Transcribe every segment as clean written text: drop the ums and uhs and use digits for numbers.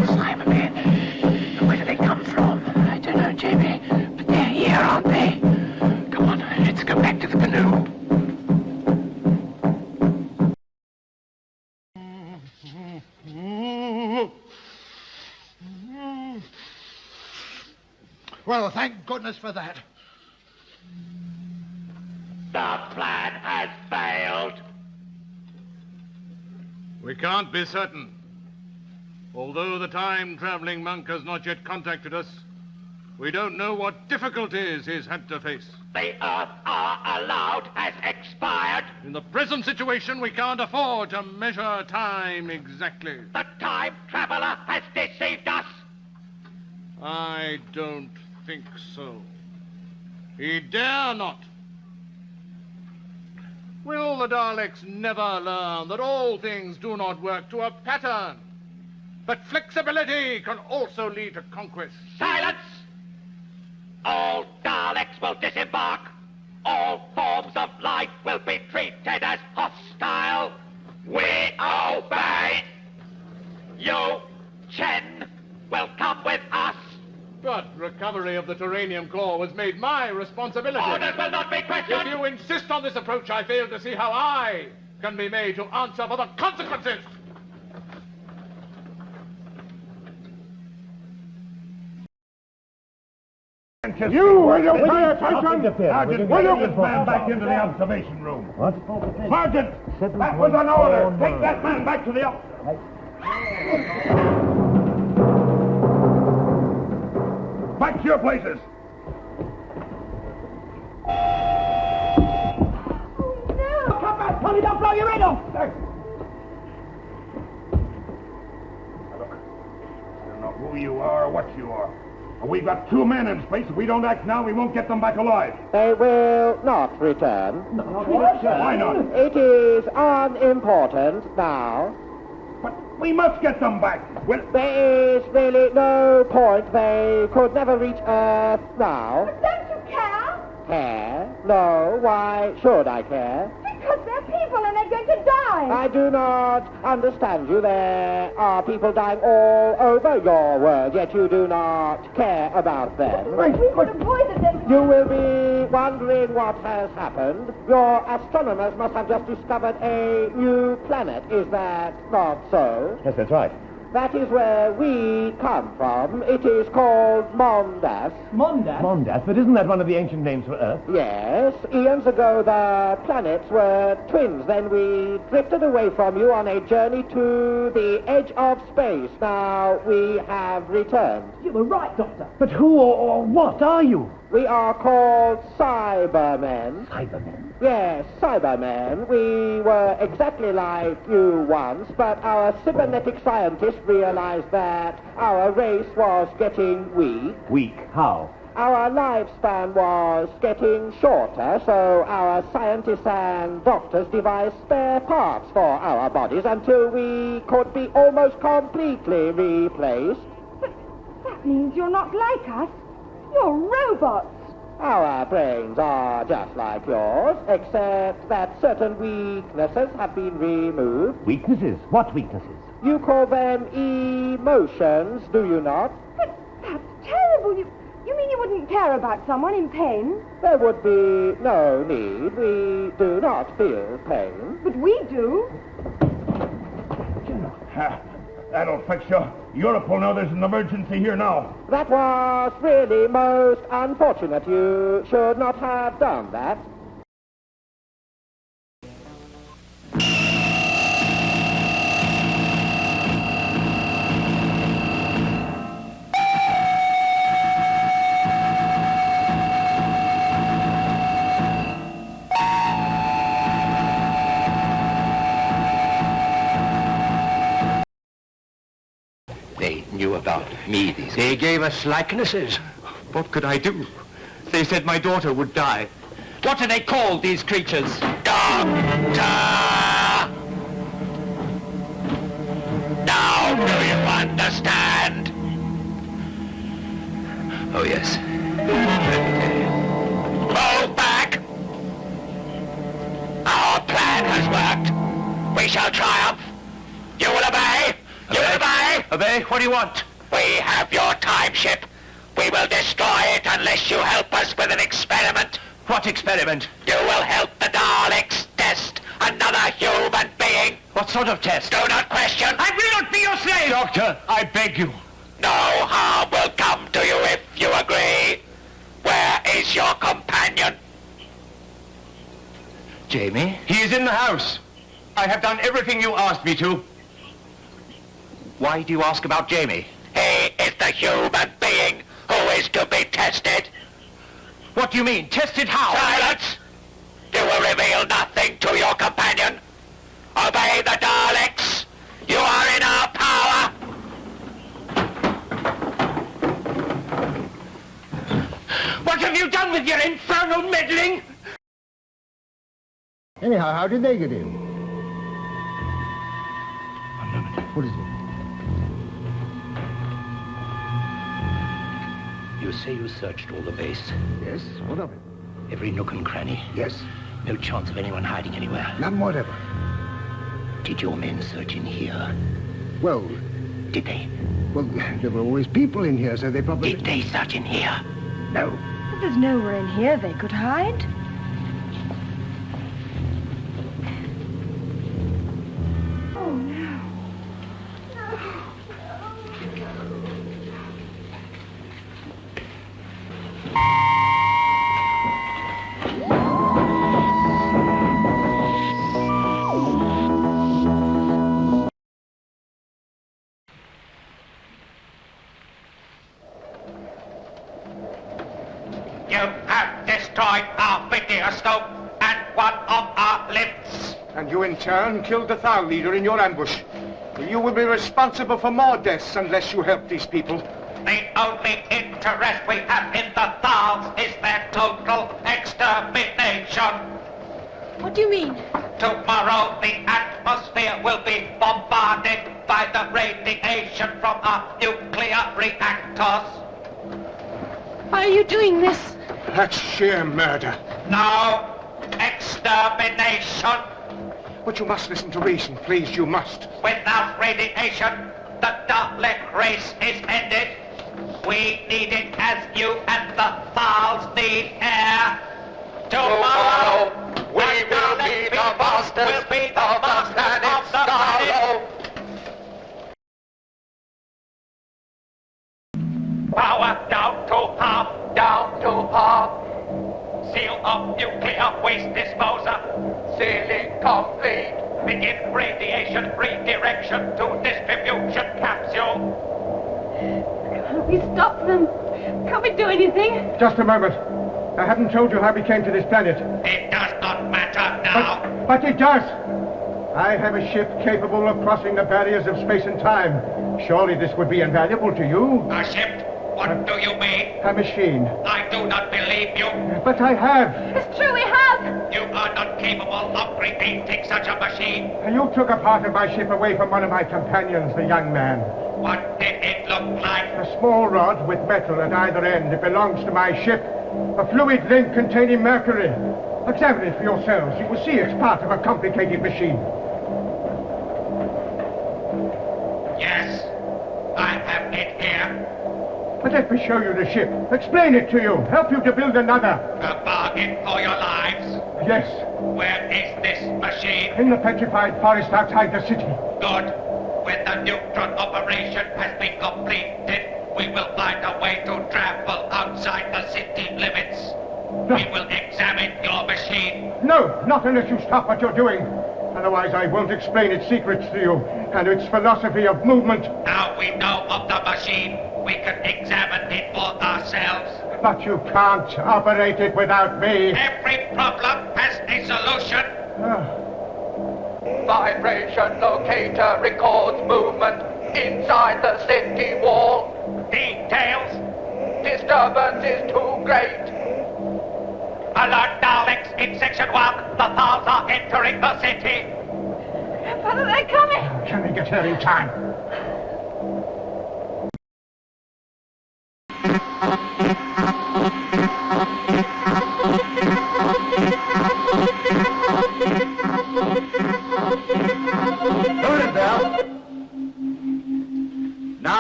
Cybermen. Where do they come from? I don't know, Jamie. But they're here, aren't they? Come on, let's go back to the canoe. Well, thank goodness for that. The plan has failed. We can't be certain. Although the time-traveling monk has not yet contacted us, we don't know what difficulties he's had to face. The Earth are allowed has expired. In the present situation, we can't afford to measure time exactly. The time traveler has deceived us. I don't think so. He dare not. Will the Daleks never learn that all things do not work to a pattern? That flexibility can also lead to conquest? Silence! All Daleks will disembark. All forms of life will be treated as hostile. We obey. You, Chen, will come with us. But recovery of the Terranium core was made my responsibility. Orders will not be questioned. If you insist on this approach, I fail to see how I can be made to answer for the consequences. You, will you pay attention? Sergeant, will you get this man back into the observation room? What? Sergeant, that was an order. Take that man back to the Back to your places. No! Come back, Tony, don't blow your head off! Look, I don't know who you are or what you are. But we've got 2 men in space. If we don't act now, we won't get them back alive. They will not return. Why not? It is unimportant now. But we must get them back. Well, There is really no point. They could never reach Earth now. But don't you care? Care? No. Why should I care? Because they're people and they're going to die. I do not understand you. There are people dying all over your world, yet you do not care about them. We could avoid them. You will be wondering what has happened. Your astronomers must have just discovered a new planet. Is that not so? Yes, that's right. That is where we come from. It is called Mondas. Mondas, but isn't that one of the ancient names for Earth? Yes, eons ago the planets were twins. Then we drifted away from you on a journey to the edge of space. Now we have returned. You were right, Doctor. But who or what are you? We are called Cybermen. Cybermen. Yes, Cybermen. We were exactly like you once, but our cybernetic scientists realized that our race was getting weak. Weak. How? Our lifespan was getting shorter, so our scientists and doctors devised spare parts for our bodies until we could be almost completely replaced. But that means you're not like us. You're robots. Our brains are just like yours, except that certain weaknesses have been removed. Weaknesses? What weaknesses? You call them emotions, do you not? But that's terrible. You mean you wouldn't care about someone in pain? There would be no need. We do not feel pain. But we do. That'll fix you. Europe will know there's an emergency here now. That was really most unfortunate. You should not have done that. They knew about me, these... They gave us likenesses. What could I do? They said my daughter would die. What do they call these creatures? Doctor! Now do you understand? Oh, yes. Move back! Our plan has worked. We shall triumph. You will obey? Obey? What do you want? We have your time ship. We will destroy it unless you help us with an experiment. What experiment? You will help the Daleks test another human being. What sort of test? Do not question. I will not be your slave! Doctor, I beg you. No harm will come to you if you agree. Where is your companion? Jamie? He is in the house. I have done everything you asked me to. Why do you ask about Jamie? He is the human being who is to be tested. What do you mean? Tested how? Silence! You will reveal nothing to your companion. Obey the Daleks. You are in our power. What have you done with your infernal meddling? Anyhow, how did they get in? What is it? You say you searched all the base? Yes, what of it? Every nook and cranny? Yes, No chance of anyone hiding anywhere? none whatever. Did your men search in here? Well, Did they? there were always people in here, so they probably... Did they search in here? No. But there's nowhere in here they could hide. Oh, no. You have destroyed our videoscope and one of our lifts. And you in turn killed the Thal leader in your ambush. You will be responsible for more deaths unless you help these people. The only interest we have in the Thals is their total extermination. What do you mean? Tomorrow the atmosphere will be bombarded by the radiation from our nuclear reactors. Why are you doing this? That's sheer murder. No extermination. But you must listen to reason, please, you must. Without radiation, the Dalek race is ended. We need it as you and the Thals need air. Tomorrow, we will be the masters of the planet. Power down to half, down to half. Seal of nuclear waste disposer. Sealing complete. Begin radiation redirection to distribution capsule. Can't we stop them? Can't we do anything? Just a moment. I haven't told you how we came to this planet. It does not matter now. But it does. I have a ship capable of crossing the barriers of space and time. Surely this would be invaluable to you. A ship? What do you mean? A machine. I do not believe you. But I have. It's true, we have. You are not capable of creating such a machine. You took a part of my ship away from one of my companions, the young man. What did it look like? A small rod with metal at either end. It belongs to my ship. A fluid link containing mercury. Examine it for yourselves. You will see it's part of a complicated machine. Yes, I have it here. But let me show you the ship. Explain it to you. Help you to build another. A bargain for your lives. Yes. Where is this machine? In the petrified forest outside the city. Good. When the neutron operation has been completed, we will find a way to travel outside the city limits. We will examine your machine. No, not unless you stop what you're doing. Otherwise, I won't explain its secrets to you, and its philosophy of movement. Now we know of the machine, we can examine it for ourselves. But you can't operate it without me. Every problem has a solution. Vibration locator records movement inside the city wall. Details. Disturbance is too great. Alert Daleks in Section 1. The Thals are entering the city. Grandfather, they're coming. Can we get here in time?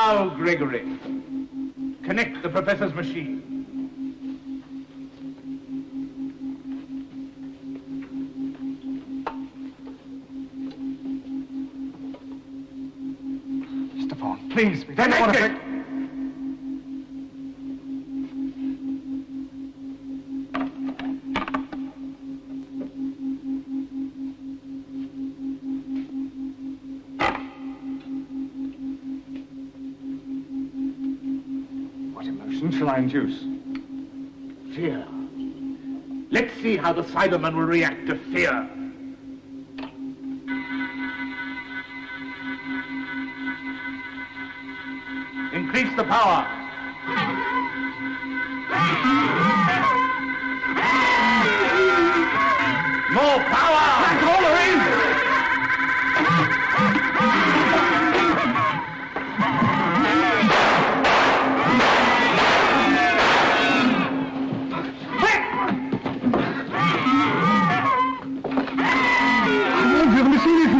Now, Gregory, connect the professor's machine. Mr. Vaughn, please. We don't want to... Shall I induce? Fear. Let's see how the Cyberman will react to fear. Increase the power. More power! That's all there is!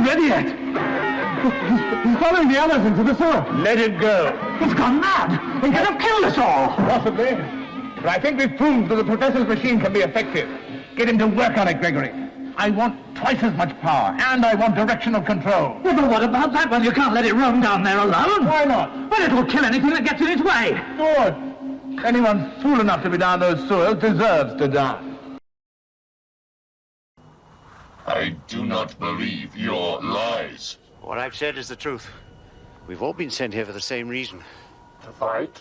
Ready yet? He's following the others into the sewer. Let it go. He's gone mad. He could have killed us all. Possibly. But I think we've proved that the professor's machine can be effective. Get him to work on it, Gregory. I want twice as much power, and I want directional control. Yeah, but what about that one? You can't let it roam down there alone. Why not? Well, it'll kill anything that gets in its way. Good. Anyone fool enough to be down those sewers deserves to die. I do not believe your lies. What I've said is the truth. We've all been sent here for the same reason. To fight?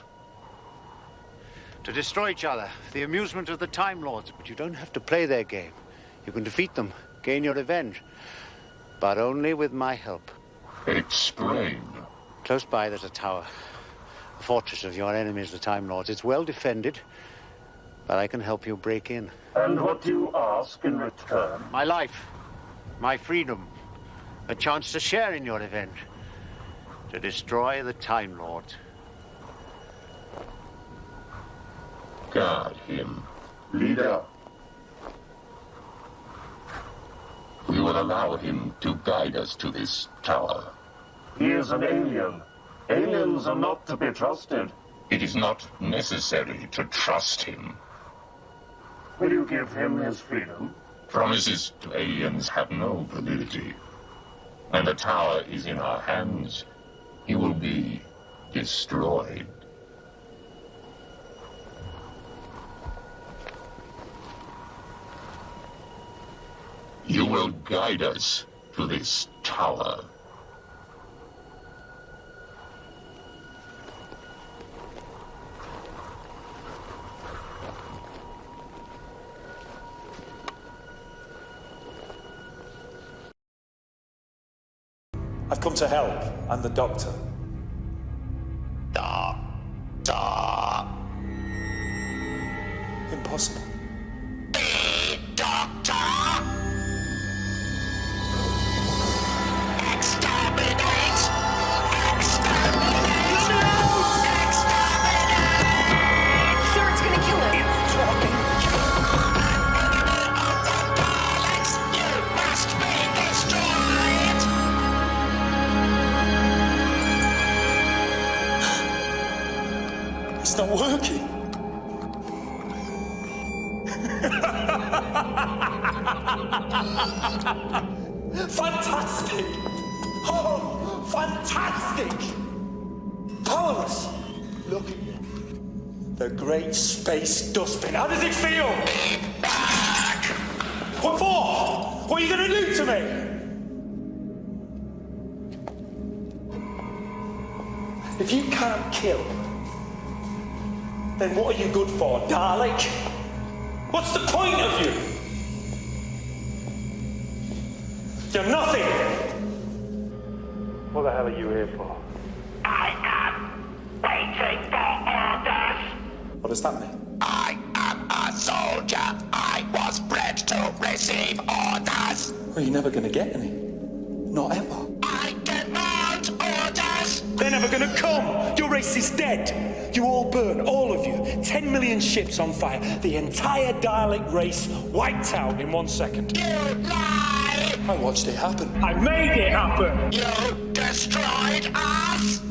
To destroy each other, for the amusement of the Time Lords. But you don't have to play their game. You can defeat them, gain your revenge. But only with my help. Explain. Close by there's a tower. A fortress of your enemies, the Time Lords. It's well defended, but I can help you break in. And what do you ask in return? My life. My freedom. A chance to share in your revenge. To destroy the Time Lords. Guard him. Leader. We will allow him to guide us to this tower. He is an alien. Aliens are not to be trusted. It is not necessary to trust him. Will you give him his freedom? Promises to aliens have no validity. When the tower is in our hands, he will be destroyed. You will guide us to this tower. I've come to help. I'm the doctor. Doctor. Impossible. The doctor. Exterminate. Exterminate. Exterminate. Sir, it's gonna kill him. It's talking. You must be destroyed. It's not working. Fantastic! Oh, fantastic! Powerless! Look at you. The great space dustbin. How does it feel? What for? What are you going to do to me? If you can't kill, then what are you good for, Dalek? What's the point of you? You're nothing! What the hell are you here for? I am waiting for orders. What does that mean? I am a soldier. I was bred to receive orders. Well, you're never gonna get any. Not ever. I demand orders. They're never gonna come! Your race is dead! You all burn, all of you. 10 million ships on fire. The entire Dalek race wiped out in 1 second. You lie! I watched it happen. I made it happen! You destroyed us!